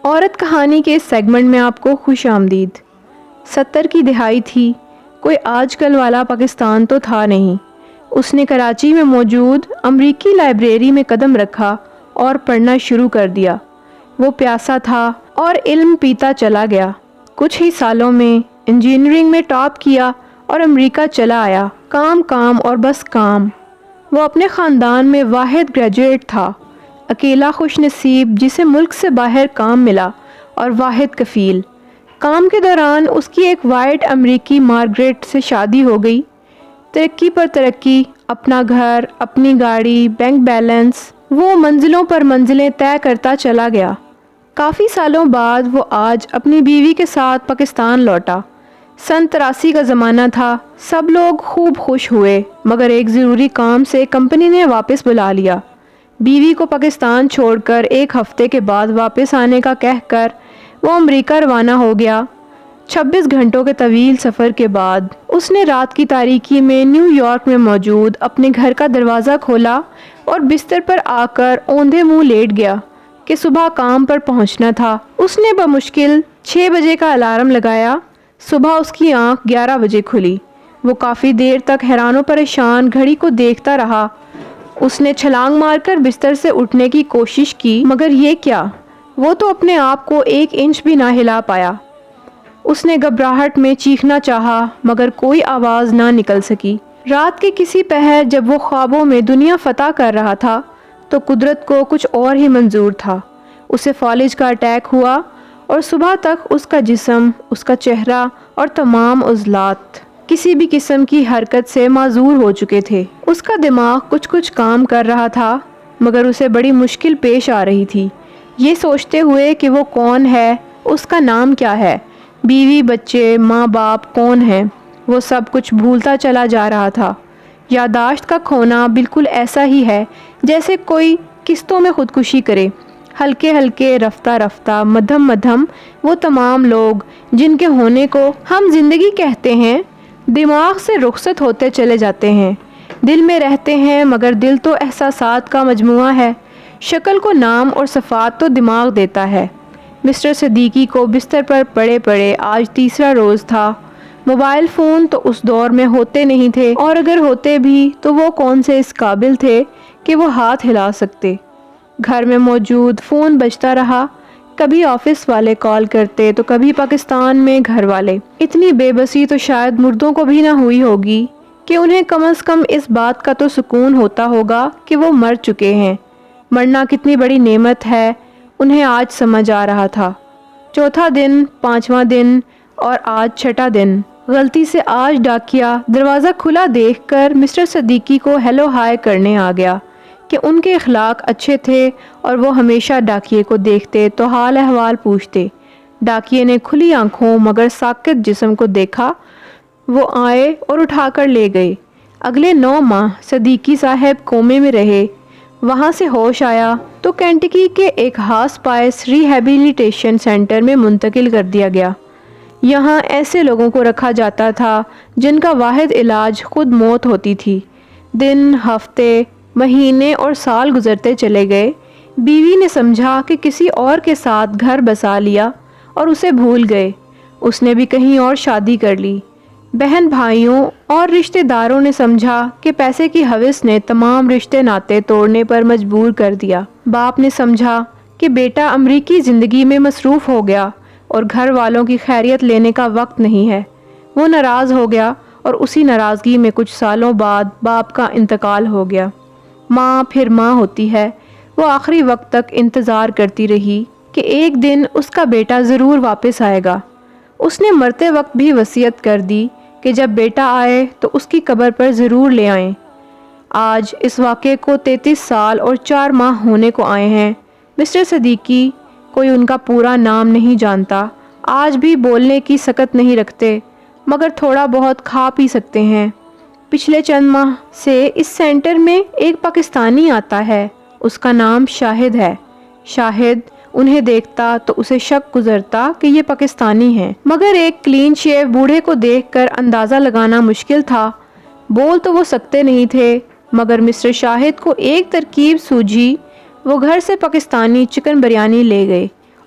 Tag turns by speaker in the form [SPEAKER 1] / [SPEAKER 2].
[SPEAKER 1] عورت کہانی کے اس سیگمنٹ میں آپ کو خوش آمدید۔ 70 کی دہائی تھی، کوئی آج کل والا پاکستان تو تھا نہیں۔ اس نے کراچی میں موجود امریکی لائبریری میں قدم رکھا اور پڑھنا شروع کر دیا۔ وہ پیاسا تھا اور علم پیتا چلا گیا۔ کچھ ہی سالوں میں انجینئرنگ میں ٹاپ کیا اور امریکہ چلا آیا۔ کام کام اور بس کام۔ وہ اپنے خاندان میں واحد گریجویٹ تھا، اکیلا خوش نصیب جسے ملک سے باہر کام ملا، اور واحد کفیل۔ کام کے دوران اس کی ایک وائٹ امریکی مارگریٹ سے شادی ہو گئی۔ ترقی پر ترقی، اپنا گھر، اپنی گاڑی، بینک بیلنس، وہ منزلوں پر منزلیں طے کرتا چلا گیا۔ کافی سالوں بعد وہ آج اپنی بیوی کے ساتھ پاکستان لوٹا۔ سن 83 کا زمانہ تھا، سب لوگ خوب خوش ہوئے، مگر ایک ضروری کام سے کمپنی نے واپس بلا لیا۔ بیوی کو پاکستان چھوڑ کر ایک ہفتے کے بعد واپس آنے کا کہہ کر وہ امریکہ روانہ ہو گیا۔ 26 گھنٹوں کے طویل سفر کے بعد اس نے رات کی تاریکی میں نیو یارک میں موجود اپنے گھر کا دروازہ کھولا اور بستر پر آ کر اوندھے منہ لیٹ گیا کہ صبح کام پر پہنچنا تھا۔ اس نے بمشکل 6 بجے کا الارم لگایا۔ صبح اس کی آنکھ 11 بجے کھلی۔ وہ کافی دیر تک حیران و پریشان گھڑی کو دیکھتا رہا۔ اس نے چھلانگ مار کر بستر سے اٹھنے کی کوشش کی، مگر یہ کیا، وہ تو اپنے آپ کو 1 انچ بھی نہ ہلا پایا۔ اس نے گھبراہٹ میں چیخنا چاہا، مگر کوئی آواز نہ نکل سکی۔ رات کے کسی پہر جب وہ خوابوں میں دنیا فتح کر رہا تھا تو قدرت کو کچھ اور ہی منظور تھا۔ اسے فالج کا اٹیک ہوا اور صبح تک اس کا جسم، اس کا چہرہ اور تمام عضلات کسی بھی قسم کی حرکت سے معذور ہو چکے تھے۔ اس کا دماغ کچھ کام کر رہا تھا، مگر اسے بڑی مشکل پیش آ رہی تھی، یہ سوچتے ہوئے کہ وہ کون ہے، اس کا نام کیا ہے، بیوی، بچے، ماں باپ کون ہیں۔ وہ سب کچھ بھولتا چلا جا رہا تھا۔ یادداشت کا کھونا بالکل ایسا ہی ہے جیسے کوئی قسطوں میں خودکشی کرے۔ ہلکے ہلکے، رفتہ رفتہ، مدھم مدھم، وہ تمام لوگ جن کے ہونے کو ہم زندگی کہتے ہیں، دماغ سے رخصت ہوتے چلے جاتے ہیں۔ دل میں رہتے ہیں، مگر دل تو احساسات کا مجموعہ ہے۔ شکل کو نام اور صفات تو دماغ دیتا ہے۔ مسٹر صدیقی کو بستر پر پڑے پڑے آج تیسرا روز تھا۔ موبائل فون تو اس دور میں ہوتے نہیں تھے، اور اگر ہوتے بھی تو وہ کون سے اس قابل تھے کہ وہ ہاتھ ہلا سکتے۔ گھر میں موجود فون بجتا رہا، کبھی آفس والے کال کرتے تو کبھی پاکستان میں گھر والے۔ اتنی بے بسی تو شاید مردوں کو بھی نہ ہوئی ہوگی کہ انہیں کم از کم اس بات کا تو سکون ہوتا ہوگا کہ وہ مر چکے ہیں۔ مرنا کتنی بڑی نعمت ہے، انہیں آج سمجھ آ رہا تھا۔ 4تھا دن، 5واں دن اور آج 6ٹھا دن۔ غلطی سے آج ڈاکیا دروازہ کھلا دیکھ کر مسٹر صدیقی کو ہیلو ہائے کرنے آ گیا کہ ان کے اخلاق اچھے تھے اور وہ ہمیشہ ڈاکیے کو دیکھتے تو حال احوال پوچھتے۔ ڈاکیے نے کھلی آنکھوں مگر ساکت جسم کو دیکھا۔ وہ آئے اور اٹھا کر لے گئے۔ اگلے 9 ماہ صدیقی صاحب کومے میں رہے۔ وہاں سے ہوش آیا تو کینٹکی کے ایک ہاس پائس ریہیبلیٹیشن سینٹر میں منتقل کر دیا گیا۔ یہاں ایسے لوگوں کو رکھا جاتا تھا جن کا واحد علاج خود موت ہوتی تھی۔ دن، ہفتے، مہینے اور سال گزرتے چلے گئے۔ بیوی نے سمجھا کہ کسی اور کے ساتھ گھر بسا لیا اور اسے بھول گئے۔ اس نے بھی کہیں اور شادی کر لی۔ بہن بھائیوں اور رشتہ داروں نے سمجھا کہ پیسے کی ہوس نے تمام رشتے ناتے توڑنے پر مجبور کر دیا۔ باپ نے سمجھا کہ بیٹا امریکی زندگی میں مصروف ہو گیا اور گھر والوں کی خیریت لینے کا وقت نہیں ہے۔ وہ ناراض ہو گیا اور اسی ناراضگی میں کچھ سالوں بعد باپ کا انتقال ہو گیا۔ ماں پھر ماں ہوتی ہے۔ وہ آخری وقت تک انتظار کرتی رہی کہ ایک دن اس کا بیٹا ضرور واپس آئے گا۔ اس نے مرتے وقت بھی وصیت کر دی کہ جب بیٹا آئے تو اس کی قبر پر ضرور لے آئیں۔ آج اس واقعے کو 33 سال اور 4 ماہ ہونے کو آئے ہیں۔ مسٹر صدیقی، کوئی ان کا پورا نام نہیں جانتا، آج بھی بولنے کی سکت نہیں رکھتے، مگر تھوڑا بہت کھا پی سکتے ہیں۔ پچھلے چند ماہ سے اس سینٹر میں ایک پاکستانی آتا ہے، اس کا نام شاہد ہے۔ شاہد انہیں دیکھتا تو اسے شک گزرتا کہ یہ پاکستانی ہیں، مگر ایک کلین شیو بوڑھے کو دیکھ کر اندازہ لگانا مشکل تھا۔ بول تو وہ سکتے نہیں تھے، مگر مسٹر شاہد کو ایک ترکیب سوجھی۔ وہ گھر سے پاکستانی چکن بریانی لے گئے